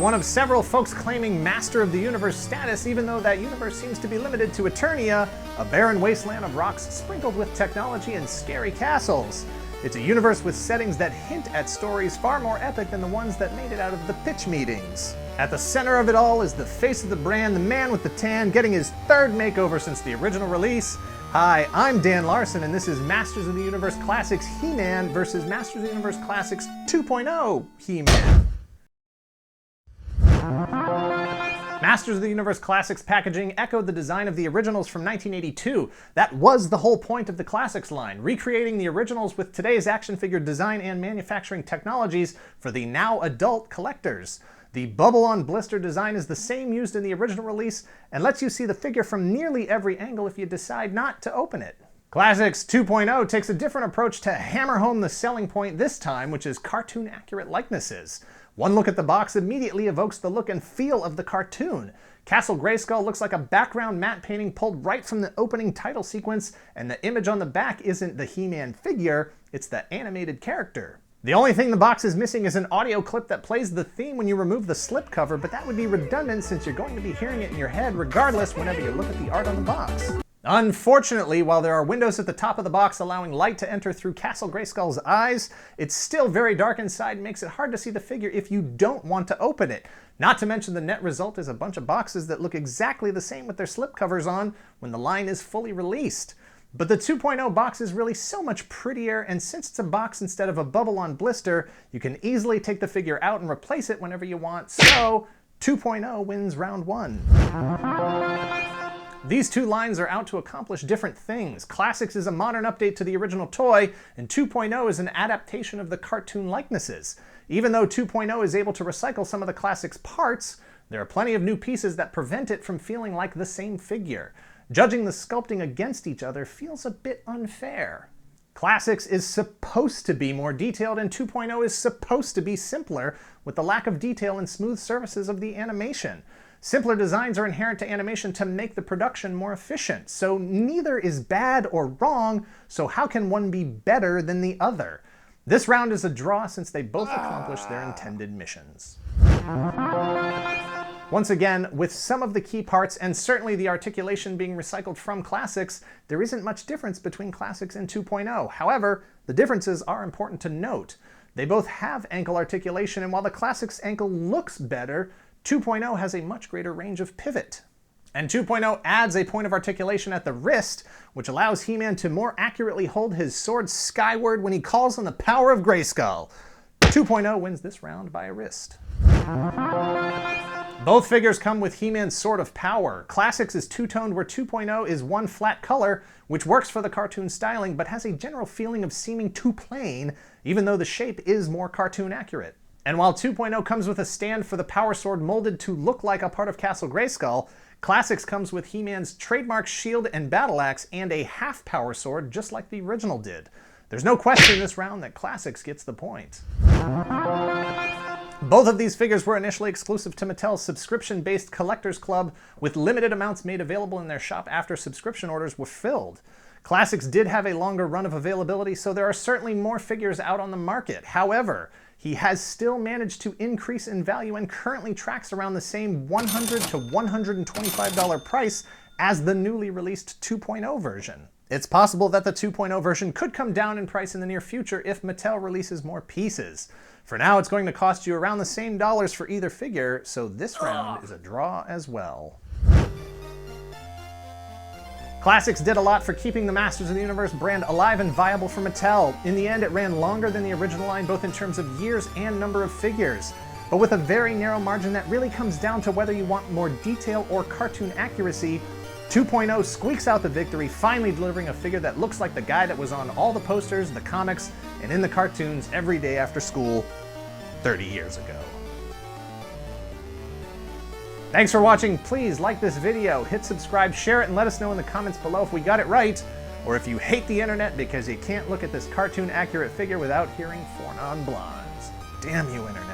one of several folks claiming Master of the Universe status, even though that universe seems to be limited to Eternia, a barren wasteland of rocks sprinkled with technology and scary castles. It's a universe with settings that hint at stories far more epic than the ones that made it out of the pitch meetings. At the center of it all is the face of the brand, the man with the tan, getting his third makeover since the original release. Hi, I'm Dan Larson, and this is Masters of the Universe Classics He-Man versus Masters of the Universe Classics 2.0 He-Man. Masters of the Universe Classics packaging echoed the design of the originals from 1982. That was the whole point of the Classics line, recreating the originals with today's action figure design and manufacturing technologies for the now adult collectors. The bubble-on-blister design is the same used in the original release and lets you see the figure from nearly every angle if you decide not to open it. Classics 2.0 takes a different approach to hammer home the selling point this time, which is cartoon-accurate likenesses. One look at the box immediately evokes the look and feel of the cartoon. Castle Greyskull looks like a background matte painting pulled right from the opening title sequence, and the image on the back isn't the He-Man figure, it's the animated character. The only thing the box is missing is an audio clip that plays the theme when you remove the slipcover, but that would be redundant since you're going to be hearing it in your head regardless whenever you look at the art on the box. Unfortunately, while there are windows at the top of the box allowing light to enter through Castle Greyskull's eyes, it's still very dark inside and makes it hard to see the figure if you don't want to open it. Not to mention the net result is a bunch of boxes that look exactly the same with their slipcovers on when the line is fully released. But the 2.0 box is really so much prettier, and since it's a box instead of a bubble-on blister, you can easily take the figure out and replace it whenever you want, so 2.0 wins round one. These two lines are out to accomplish different things. Classics is a modern update to the original toy, and 2.0 is an adaptation of the cartoon likenesses. Even though 2.0 is able to recycle some of the Classics parts, there are plenty of new pieces that prevent it from feeling like the same figure. Judging the sculpting against each other feels a bit unfair. Classics is supposed to be more detailed, and 2.0 is supposed to be simpler, with the lack of detail and smooth surfaces of the animation. Simpler designs are inherent to animation to make the production more efficient, so neither is bad or wrong, so how can one be better than the other? This round is a draw since they both accomplished their intended missions. Once again, with some of the key parts and certainly the articulation being recycled from Classics, there isn't much difference between Classics and 2.0. However, the differences are important to note. They both have ankle articulation, and while the Classics ankle looks better, 2.0 has a much greater range of pivot. And 2.0 adds a point of articulation at the wrist, which allows He-Man to more accurately hold his sword skyward when he calls on the power of Greyskull. 2.0 wins this round by a wrist. Both figures come with He-Man's Sword of Power. Classics is two-toned where 2.0 is one flat color, which works for the cartoon styling, but has a general feeling of seeming too plain, even though the shape is more cartoon accurate. And while 2.0 comes with a stand for the Power Sword molded to look like a part of Castle Greyskull, Classics comes with He-Man's trademark shield and battle axe and a half Power Sword just like the original did. There's no question this round that Classics gets the point. Both of these figures were initially exclusive to Mattel's subscription-based Collectors Club, with limited amounts made available in their shop after subscription orders were filled. Classics did have a longer run of availability, so there are certainly more figures out on the market. However, he has still managed to increase in value and currently tracks around the same $100 to $125 price as the newly released 2.0 version. It's possible that the 2.0 version could come down in price in the near future if Mattel releases more pieces. For now, it's going to cost you around the same dollars for either figure, so this round is a draw as well. Classics did a lot for keeping the Masters of the Universe brand alive and viable for Mattel. In the end, it ran longer than the original line, both in terms of years and number of figures, but with a very narrow margin that really comes down to whether you want more detail or cartoon accuracy. 2.0 squeaks out the victory, finally delivering a figure that looks like the guy that was on all the posters, the comics, and in the cartoons every day after school 30 years ago. Thanks for watching. Please like this video, hit subscribe, share it, and let us know in the comments below if we got it right, or if you hate the internet because you can't look at this cartoon accurate figure without hearing Four Non Blondes. Damn you, internet.